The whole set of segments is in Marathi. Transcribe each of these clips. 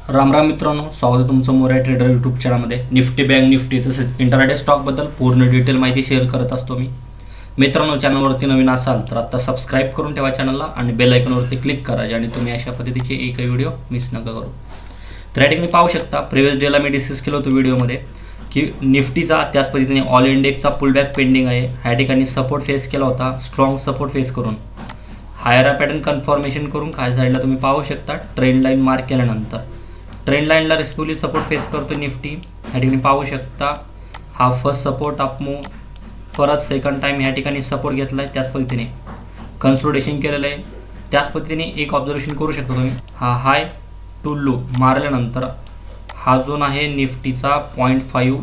राम राम मित्रांनो, स्वागत आहे तुमचं मोरा ट्रेडर यूट्यूब चॅनलमध्ये. निफ्टी, बँक निफ्टी तसेच इंटरडे स्टॉकबद्दल पूर्ण डिटेल माहिती शेअर करत असतो मी. मित्रांनो, चॅनलवरती नवीन असाल तर आता सबस्क्राईब करून ठेवा चॅनलला आणि बेल आयकॉनवरती क्लिक करा, ज्याने तुम्ही अशा पद्धतीचे एकही व्हिडिओ मिस नका करू. तर या ठिकाणी पाहू शकता, प्रिव्हियस डेला मी डिस्कस केलं होतं व्हिडिओमध्ये की निफ्टीचा त्याच पद्धतीने ऑल इंडेक्सचा पुलबॅक पेंडिंग आहे. ह्या ठिकाणी सपोर्ट फेस केला होता, स्ट्रॉंग सपोर्ट फेस करून हायर पॅटर्न कन्फर्मेशन करून खाली साईडला तुम्ही पाहू शकता ट्रेंड लाईन मार्क केल्यानंतर ट्रेंड लाईनला रिस्कफुली सपोर्ट फेस करतो निफ्टी. ह्या ठिकाणी पाहू शकता हा फर्स्ट सपोर्ट अप मूव, परत सेकंड टाईम ह्या ठिकाणी सपोर्ट घेतला आहे, त्याच पद्धतीने कन्सोलिडेशन केलेलं आहे. त्याच पद्धतीने एक ऑब्झर्वेशन करू शकता तुम्ही, हा हाय टू लो मारल्यानंतर हा झोन आहे निफ्टीचा 0.5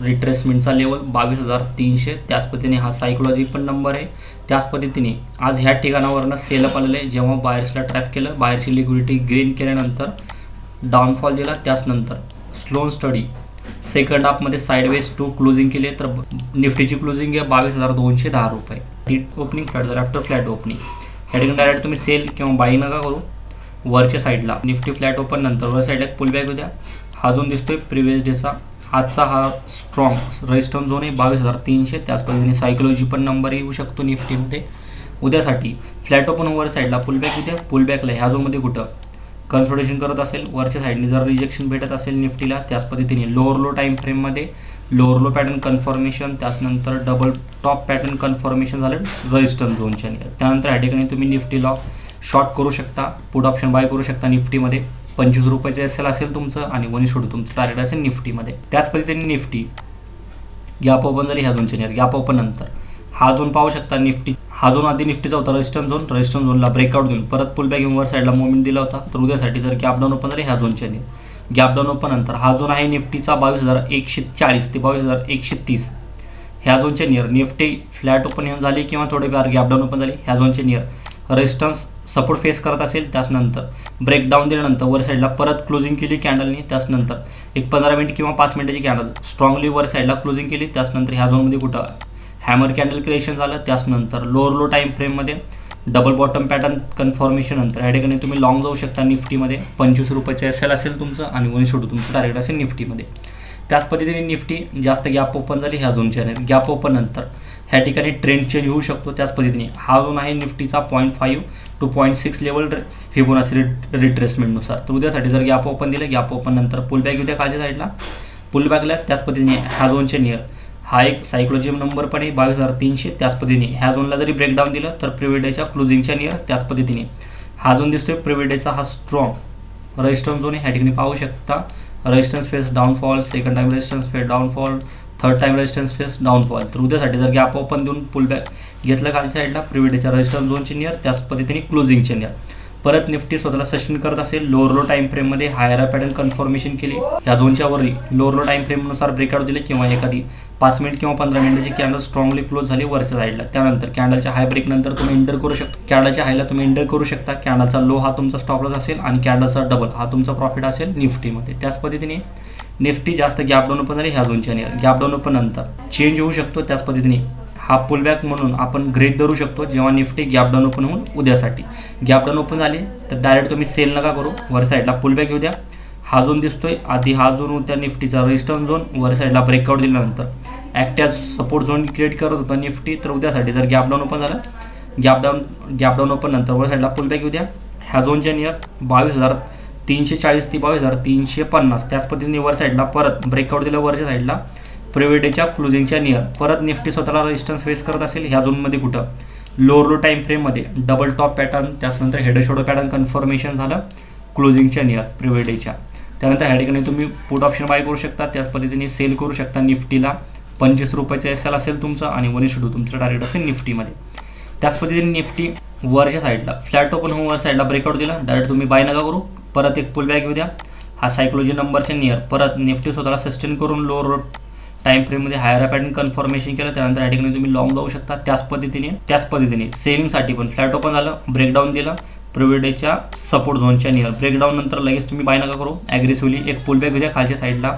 रिट्रेसमेंटचा लेवल 22,300. त्याच पद्धतीने हा सायकोलॉजी पण नंबर आहे. त्याच पद्धतीने आज ह्या ठिकाणावरनं सेलअप आलेलं आहे. जेव्हा बायर्सला ट्रॅप केलं, बायर्सची लिक्विडिटी गेन केल्यानंतर डाऊनफॉल दिला, त्याचनंतर स्लोन स्टडी सेकंड हाफमध्ये साईडवेज टू क्लोजिंग केली आहे. तर निफ्टीची क्लोजिंग आहे 22,210 रुपये. ओपनिंग फ्लॅट झालं आफ्टर फ्लॅट ओपनिंग. ह्या ठिकाणी डायरेक्ट तुम्ही सेल किंवा बाई नका करू. वरच्या साईडला निफ्टी फ्लॅट ओपन नंतर वर साईडला पुल बॅक होत्या. हा झोन दिसतोय प्रिव्हियस डेचा. आजचा हा स्ट्रॉंग रेजिस्टन्स झोन आहे 22,300. त्याच पद्धतीने सायकोलॉजी पण नंबर येऊ शकतो निफ्टीमध्ये. उद्यासाठी फ्लॅट ओपन वर साईडला पुल बॅक होत्या. पुल बॅकला ह्या झोनमध्ये कुठं कन्सोलिडेशन करत असेल, वरच्या साईडने जर रिजेक्शन भेटत असेल निफ्टीला, त्याच पद्धतीने लोअर लो टाईम फ्रेममध्ये लोअर लो पॅटर्न कन्फर्मेशन, त्याचनंतर डबल टॉप पॅटर्न कन्फर्मेशन झालं रेजिस्टन्स झोनच्या नियर. त्यानंतर या ठिकाणी तुम्ही निफ्टीला शॉर्ट करू शकता, पुट ऑप्शन बाय करू शकता निफ्टीमध्ये. 25 रुपयाचे एसएल असेल तुमचं आणि 19 तुमचं टार्गेट असेल निफ्टीमध्ये. त्याच पद्धतीने निफ्टी गॅप ओपन झाली ह्या झोनच्या नियर. गॅप ओपन नंतर हा झोन पाहू शकता निफ्टी. हा झोन आधी निफ्टीचा होता रेजिस्टन्स झोन. रेजिस्टन्स झोनला ब्रेकआउट देऊन परत पुल बॅक घेऊन वर साईडला मुवमेंट दिला होता. तर उद्यासाठी जर गॅप डाऊन ओपन झाली ह्या झोनच्या नियर, गॅप डाऊन ओपन नंतर हा झोन आहे निफ्टीचा 22,140 ते 22,130. ह्या झोनच्या नियर निफ्टी फ्लॅट ओपन येऊन झाली किंवा थोडेफार गॅप डाऊन ओपन झाली ह्या झोनच्या नियर रेजिस्टन्स सपोर्ट फेस करत असेल, त्याचनंतर ब्रेकडाऊन दिल्यानंतर वर साईडला परत क्लोजिंग केली कॅन्डलनी. त्याचनंतर एक 15 मिनिट किंवा 5 मिनिटाची कॅन्डल स्ट्रॉंगली वर साईडला क्लोजिंग केली. त्याचनंतर ह्या झोनमध्ये कुठं हॅमर कॅन्डल क्रिएशन झालं. त्याचनंतर लोअर लो टाईम फ्रेममध्ये डबल बॉटम पॅटर्न कन्फर्मेशन नंतर ह्या ठिकाणी तुम्ही लॉंग जाऊ शकता निफ्टीमध्ये. 25 रुपयाचे एसएल असेल तुमचं आणि 19 तुमचं टार्गेट असेल निफ्टीमध्ये. त्याच पद्धतीने निफ्टी जास्त गॅप ओपन झाली ह्या झोनच्या गॅप ओपन नंतर ह्या ठिकाणी ट्रेंड चेंज होऊ शकतो. त्याच पद्धतीने हा झोन आहे निफ्टीचा 0.5 to 0.6 लेवल फिबोनाची रिट्रेसमेंटनुसार. तर उद्यासाठी जर गॅप ओपन दिलं, गॅप ओपन नंतर पुल बॅक उद्या खालच्या साईडला पुल बॅकला. त्याच पद्धतीने ह्या झोनच्या नियर हा एक सायकोलॉजी नंबर पण आहे 22,300. त्याच पद्धतीने ह्या झोनला जरी ब्रेकडाऊन दिलं तर प्रिव्हिडेच्या क्लोजिंगच्या नियर. त्याच पद्धतीने हा झोन दिसतोय प्रिव्हिडेचा हा स्ट्रॉंग रेजिस्टन्स झोन आहे. ह्या ठिकाणी पाहू शकता resistance face downfall, second time resistance face downfall, third time resistance face downfall. तर उद्यासाठी जर गॅप ओपन देऊन पुल बॅक घेतलं खालच्या साईडला प्रिव्हिडेच्या रेजिस्टन्स झोनच्या नियर, त्याच पद्धतीने क्लोजिंगच्या नियर परत निफ्टी स्वतःला सस्टेन करत असेल लोअर लो टाईम फ्रेममध्ये हायर पॅटर्न कन्फर्मेशन केली. ह्या झोनच्या वरही लोअर लो टाईम फ्रेमनुसार ब्रेकआउट दिले किंवा एखादी 5 मिनिट किंवा 15 मिनिटाची कॅन्डल स्ट्रॉंगली क्लोज झाली वरच्या साईडला. त्यानंतर कॅन्डलच्या हाय ब्रेक नंतर तुम्ही एंटर करू शकता. कॅन्डलच्या हायला तुम्ही एंटर करू शकता. कॅन्डलचा लो हा तुमचा स्टॉप लॉस असेल आणि कॅन्डलचा डबल हा तुमचा प्रॉफिट असेल निफ्टीमध्ये. त्याच पद्धतीने निफ्टी जास्त गॅप डाऊन ओपन झाली ह्या झोनच्या नियर. गॅप डाऊन ओपन नंतर चेंज होऊ शकतो. त्याच पद्धतीने हा पुलबॅक म्हणून आपण ग्रेड धरू शकतो जेव्हा निफ्टी गॅप डाऊन ओपन होऊन उद्यासाठी गॅप डाऊन ओपन झाली तर डायरेक्ट तुम्ही सेल नका करू. वर साईडला पुलबॅक येऊ द्या. हा झोन दिसतोय आधी हा झोन होता निफ्टीचा रेजिस्टन्स झोन. वर साईडला ब्रेकआउट दिल्यानंतर act as support zone create करत होता निफ्टी. तर उद्यासाठी जर गॅप डाऊन ओपन झालं, गॅप डाऊन ओपन नंतर वर साईडला पुलबॅक येऊ द्या. ह्या झोनच्या नियर 22,340 ते 22,350. त्याच पद्धतीने वर साईडला परत ब्रेकआउट दिलं वरच्या साईडला प्रिव्हिडेच्या क्लोजिंगच्या नियर. परत निफ्टी स्वतःला रेजिस्टन्स फेस करत असेल ह्या झोनमध्ये कुठं लोअर लो टाईम फ्रेममध्ये डबल टॉप पॅटर्न, त्याचनंतर हेड शोडो पॅटर्न कन्फर्मेशन झालं क्लोजिंगच्या नियर प्रिव्हिडेच्या. त्यानंतर ह्या ठिकाणी तुम्ही पुट ऑप्शन बाय करू शकता. त्याच पद्धतीने सेल करू शकता निफ्टीला. 25 रुपयाचे एसएल असेल तुमचं आणि 19 तुमचं टार्गेट असेल निफ्टीमध्ये. त्याच पद्धतीने निफ्टी वरच्या साईडला फ्लॅट ओपन होऊन वर साईडला ब्रेकआउट दिला, डायरेक्ट तुम्ही बाय नका करू. परत एक पुल बॅक येऊ द्या. हा सायकोलॉजी नंबरच्या नियर परत निफ्टी स्वतःला सस्टेन करून लोअर टाईम फ्रेममध्ये हायर पॅटर्न कन्फर्मेशन केलं. त्यानंतर या ठिकाणी तुम्ही लॉंग जाऊ शकता. त्याच पद्धतीने सेलिंगसाठी पण फ्लॅट ओपन झालं, ब्रेकडाऊन दिलं प्रिव्हिडेच्या सपोर्ट झोनच्या नियर. ब्रेकडाऊन नंतर लगेच तुम्ही बाय नका करू. ॲग्रेसिव्हली एक पुल बॅक घेऊ द्या खालच्या साईडला.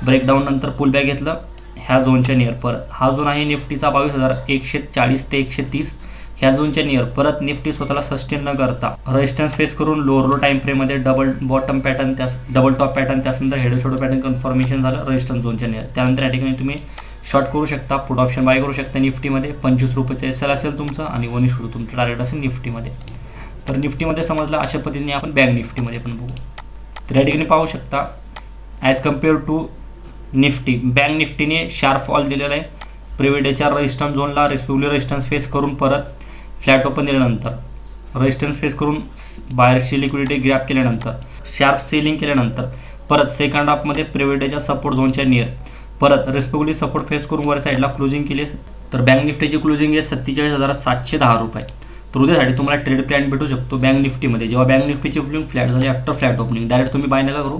ब्रेकडाऊन नंतर पुल बॅक घेतलं ह्या झोनच्या नियर. परत हा झोन आहे निफ्टीचा 22,140 ते 130. ह्या झोनच्या नियर परत निफ्टी स्वतःला सस्टेन न करता रेजिस्टन्स फेस करून लोअर लो टाइम फ्रेममध्ये double bottom pattern double top pattern त्यानंतर हेड शोल्डर पॅटर्न कन्फर्मेशन झालं रेजिस्टन्स झोनच्या नियर. त्यानंतर या ठिकाणी तुम्ही शॉर्ट करू शकता, पुट ऑप्शन बाय करू शकता निफ्टीमध्ये. 25 रुपयाचं SL असेल तुमचं आणि 1 शोल्डर तुमचं टार्गेट असेल निफ्टीमध्ये. तर निफ्टीमध्ये समजलं. अशा पद्धतीने आपण बँक निफ्टीमध्ये पण बघू. तर या ठिकाणी पाहू शकता as compare to Nifty, bank निफ्टीने शार्प फॉल दिलेला आहे. प्रिव्हियस डेच्या रेजिस्टन्स झोनला रिस्पेक्टिव्हली रेजिस्टन्स फेस करून परत फ्लॅट ओपन दिल्यानंतर रेजिस्टन्स फेस करून बाहेरची लिक्विडिटी ग्रॅप केल्यानंतर शार्प सेलिंग केल्यानंतर परत सेकंड हाफमध्ये प्रिव्हियस डेच्या सपोर्ट झोनच्या नियर परत रिस्पेक्टिव्हली सपोर्ट फेस करून वर साईडला क्लोजिंग केली. तर बँक निफ्टीची क्लोजिंग आहे 47,710 रुपये. तर उद्यासाठी तुम्हाला ट्रेड प्लॅन भेटू शकतो बँक निफ्टीमध्ये. जेव्हा बँक निफ्टीची ओपनिंग फ्लॅट झाली आफ्टर फ्लॅट ओपनिंग डायरेक्ट तुम्ही बाय नका करू,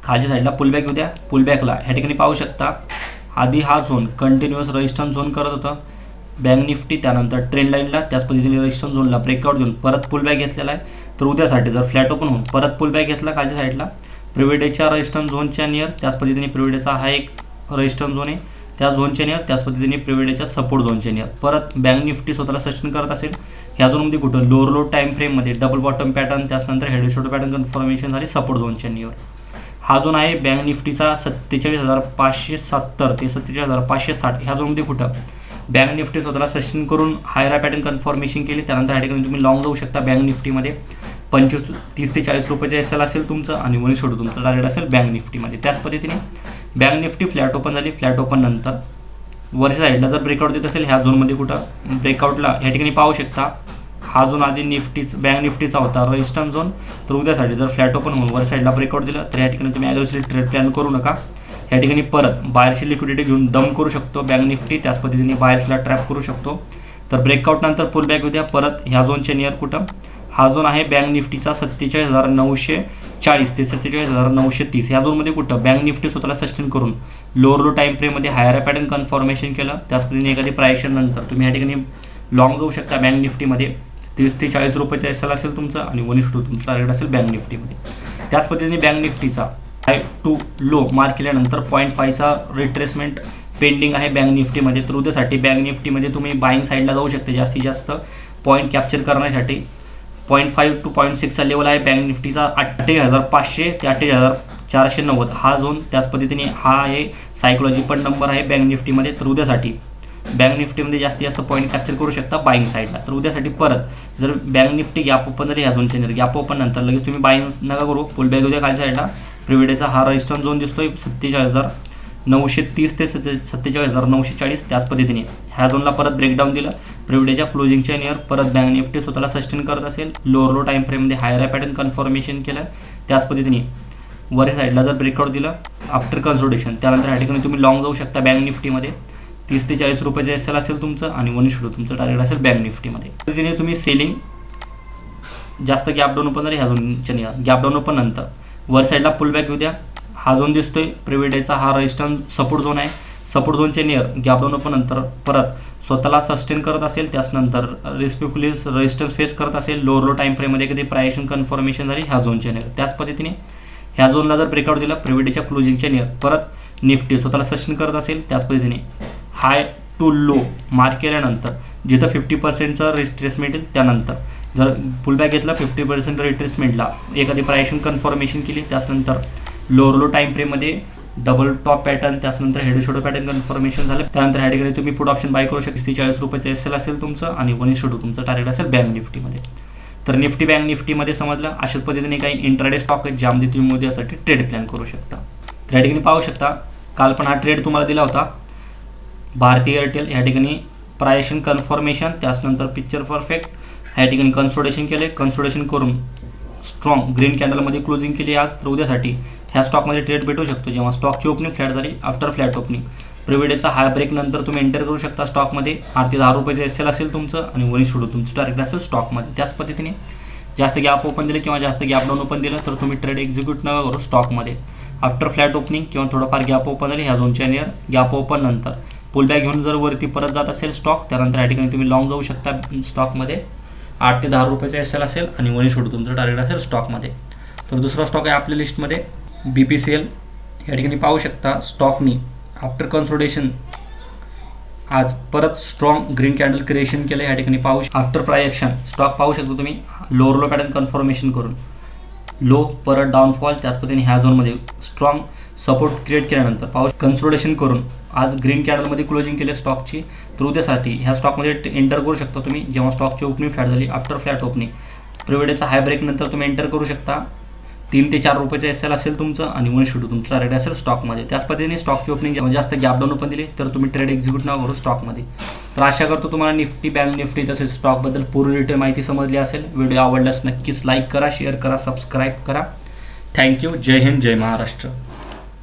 खालच्या साईडला पुलबॅक येऊ द्या. पुलबॅकला ह्या ठिकाणी पाहू शकता आधी हा झोन कंटिन्युअस रेजिस्टन्स झोन करत होता बँक निफ्टी, त्यानंतर ट्रेंड लाईनला त्याच पद्धतीने रेजिस्टन्स झोनला ब्रेकआउट देऊन परत पुलबॅक घेतलेला आहे. तर उद्यासाठी जर फ्लॅट ओपन होऊन परत पुलबॅक घेतला खालच्या साईडला प्रिव्हियस डेच्या रेजिस्टन्स झोनच्या नियर त्याच पद्धतीने प्रिव्हियस डेचा हा एक रेजिस्टन्स झोन आहे त्या झोनच्या नियर त्याच पद्धतीने प्रिव्हियस डेच्या सपोर्ट झोनच्या नियर परत बँक निफ्टी स्वतःला सस्टेन करत असेल. ह्या झोनमध्ये कुठं लोअर लो टाइम फ्रेममध्ये डबल बॉटम पॅटर्न त्याच्यानंतर हेड शोल्डर पॅटर्न कन्फर्मेशन झाली सपोर्ट झोनच्या नियर. हा झोन आहे बँक निफ्टीचा 47,570 ते 47,560. ह्या झोनमध्ये कुठं बँक निफ्टी स्वतःला सस्टेन करून हायर पॅटर्न कन्फर्मेशन केली. त्यानंतर या ठिकाणी तुम्ही लॉंग जाऊ शकता बँक निफ्टीमध्ये. 30 ते 40 रुपयाचं SL असेल तुमचं आणि 1 शोल्डर तुमचं टार्गेट असेल बँक निफ्टीमध्ये. त्याच पद्धतीने बँक निफ्टी फ्लॅट ओपन झाली. फ्लॅट ओपन नंतर वरच्या साईडला जर ब्रेकआउट देत असेल ह्या झोनमध्ये कुठं ब्रेकआउटला ह्या ठिकाणी पाहू शकता हा झोन आधी बँक निफ्टीचा होता रेजिस्टन्स झोन. तर उद्यासाठी जर फ्लॅट ओपन होऊन वर साईडला ब्रेकआउट दिलं तर या ठिकाणी तुम्ही ॲग्रेसिव्ह ट्रेड प्लॅन करू नका. या ठिकाणी परत बाहेरची लिक्विडिटी घेऊन डंप करू शकतो बँक निफ्टी, त्याच पद्धतीने बाहेरला ट्रॅप करू शकतो. तर ब्रेकआउट नंतर पुलबॅक येऊ द्या परत ह्या झोनच्या नियर कुठं हा झोन आहे बँक निफ्टीचा 47,940 ते 47,930. या झोनमध्ये कुठं बँक निफ्टी स्वतःला सस्टेन करून लोअर लो टाइम फ्रेममध्ये हायर पॅटर्न कन्फर्मेशन केलं. त्याच पद्धतीने एखादी प्रायशन नंतर तुम्ही या ठिकाणी लॉंग जाऊ शकता बँक निफ्टीमध्ये. 30 ते 40 रुपयाचं SL असेल तुमचं आणि 1 शोल्डर तुमचं टार्गेट असेल बँक निफ्टीमध्ये. त्याच पद्धतीने बँक निफ्टीचा हाय टू लो मार्क केल्यानंतर 0.5चा रिट्रेसमेंट पेंडिंग आहे बँक निफ्टीमध्ये. तर उद्यासाठी बँक निफ्टीमध्ये तुम्ही बाईंग साईडला जाऊ शकता जास्तीत जास्त पॉईंट कॅप्चर करण्यासाठी. 0.5 to 0.6चा लेवल आहे बँक निफ्टीचा 28,500 ते 28,490 हा झोन. त्याच पद्धतीने हा आहे सायकोलॉजी पण नंबर आहे बँक निफ्टीमध्ये. तर उद्यासाठी बँक निफ्टीमध्ये जास्तीत जास्त पॉईंट कॅप्चर करू शकता बाईंग साईडला. तर उद्यासाठी परत जर बँक निफ्टी गॅप ओपन झाली ह्या झोनच्या नियर गॅप ओपन नंतर लगेच तुम्ही बाईंग नका करू, पुल बॅक उद्या खाली साईडला प्रिव्हियस डेचा हा रेजिस्टन्स झोन दिसतोय 47,930 ते 47,940. त्याच पद्धतीने ह्या झोनला परत ब्रेकडाऊन दिलं प्रिव्हियस डेच्या क्लोजिंगच्या नियर परत बँक निफ्टी स्वतःला सस्टेन करत असेल लोअर लो टाइम फ्रेममध्ये हायर पॅटर्न कन्फर्मेशन केलं. त्याच पद्धतीने वर साईडला जर ब्रेकआउट दिलं आफ्टर कन्सोलिडेशन त्यानंतर या ठिकाणी तुम्ही लॉंग जाऊ शकता बँक निफ्टीमध्ये. 30 ते 40 रुपयाचं SL असेल तुमचं आणि 1 शोल्डर तुमचं टार्गेट असेल बँक निफ्टीमध्ये. पद्धतीने तुम्ही सेलिंग जास्त गॅप डाऊन ओपन झाली ह्या झोनच्या नियर गॅप डाऊन ओपन नंतर वर साईडला पुलबॅक येऊ द्या. हा झोन दिसतोय प्रिव्हियस डेचा हा रेजिस्टन्स सपोर्ट झोन आहे. सपोर्ट झोनच्या नियर गॅप डाऊन ओपन नंतर परत स्वतःला सस्टेन करत असेल त्याचनंतर रिस्पेक्टफुली रेजिस्टन्स फेस करत असेल लोअर लो टाइम फ्रेममध्ये कधी प्रायशन कन्फर्मेशन झाली ह्या झोनच्या नियर. त्याच पद्धतीने ह्या झोनला जर ब्रेकआउट दिला प्रिव्हियस डेच्या क्लोजिंगच्या नियर परत निफ्टी स्वतःला सस्टेन करत असेल त्याच पद्धतीने हाय टू लो मार्क केल्यानंतर जिथं 50%चं रिट्रेसमेंट येईल त्यानंतर जर पुलबॅक घेतला 50% रिट्रेसमेंटला एखादी प्रायशन कन्फर्मेशन केली त्याच्यानंतर लोअर लो टाइम फ्रेममध्ये डबल टॉप पॅटर्न त्याच्यानंतर हेड शोल्डर पॅटर्न कन्फर्मेशन झालं. त्यानंतर ह्या ठिकाणी तुम्ही पुट ऑप्शन बाय करू शकता. 30 ते 40 रुपयाचं SL असेल तुमचं आणि 1 शोल्डर तुमचं टार्गेट असेल बँक निफ्टीमध्ये. तर निफ्टी बँक निफ्टीमध्ये समजलं. अशाच पद्धतीने काही इंट्राडे स्टॉक आहेत ज्यामध्ये तुम्ही उद्यासाठी ट्रेड प्लॅन करू शकता. तर या ठिकाणी पाहू शकता काल पण हा ट्रेड तुम्हाला दिला होता भारती एअरटेल. ह्या ठिकाणी प्रायशन कन्फर्मेशन त्याच्यानंतर पिक्चर परफेक्ट ह्या ठिकाणी कन्सोलिडेशन केले. कन्सोलिडेशन करून स्ट्रॉंग ग्रीन कॅन्डलमध्ये क्लोजिंग केली आज. तर उद्यासाठी ह्या स्टॉकमध्ये ट्रेड भेटू शकतो जेव्हा स्टॉकची ओपनिंग फ्लॅट झाली आफ्टर फ्लॅट ओपनिंग प्रिव्हियस डेचा हाय ब्रेक नंतर तुम्ही एंटर करू शकता स्टॉकमध्ये. 8 ते 10 रुपयाचं SL असेल तुमचं आणि 1 शोल्डर तुमचं टार्गेट असेल स्टॉकमध्ये. त्याच पद्धतीने जास्त गॅप ओपन दिले किंवा जास्त गॅप डाऊन ओपन दिलं तर तुम्ही ट्रेड एक्झिक्यूट नका करू स्टॉकमध्ये. आफ्टर फ्लॅट ओपनिंग किंवा थोडंफार गॅप ओपन झाली ह्या झोनच्या नियर गॅप ओपन नंतर पुलबॅक घेऊन जर वरती परत जात असेल स्टॉक त्यानंतर या ठिकाणी तुम्ही लॉंग जाऊ शकता स्टॉकमध्ये. 8 ते 10 रुपयाचं SL असेल आणि 1 शोल्डर तुमचं टार्गेट असेल स्टॉकमध्ये. तर दुसरा स्टॉक आहे आपल्या लिस्टमध्ये BPCL. या ठिकाणी पाहू शकता स्टॉकनी आफ्टर कन्सोलिडेशन आज परत स्ट्रॉंग ग्रीन कॅन्डल क्रिएशन केलं या ठिकाणी पाहू. आफ्टर प्राइस ॲक्शन स्टॉक पाहू शकतो तुम्ही लोअर लो पॅटर्न कन्फर्मेशन करून लो परत डाऊनफॉल, त्याच पद्धतीने ह्या झोनमध्ये स्ट्रॉंग सपोर्ट क्रिएट केल्यानंतर पाहू कन्सोलिडेशन करून आज ग्रीन कॅन्डलमध्ये क्लोजिंग केले स्टॉकची. तर उद्यासाठी ह्या स्टॉकमध्ये एंटर करू शकता तुम्ही जेव्हा स्टॉकची ओपनिंग फ्लॅट झाली. आफ्टर फ्लॅट ओपनिंग प्रिव्हिडेचा हाय ब्रेक नंतर तुम्ही एंटर करू शकता. 3 ते 4 रुपयाचं एस एल असेल तुमचं आणि 1:2 तुमचा रेट असेल स्टॉकमध्ये. त्याच पद्धतीने स्टॉकची ओपनिंग जास्त गॅप डाऊन पण दिली तर तुम्ही ट्रेड एक्झिक्यूट न करू स्टॉकमध्ये. तर आशा करतो तुम्हाला निफ्टी, बँक निफ्टी तसेच स्टॉकबद्दल पूर्ण डिटेल माहिती समजली असेल. व्हिडिओ आवडल्यास नक्कीच लाईक करा, शेअर करा, सबस्क्राईब करा. थँक्यू. जय हिंद, जय महाराष्ट्र.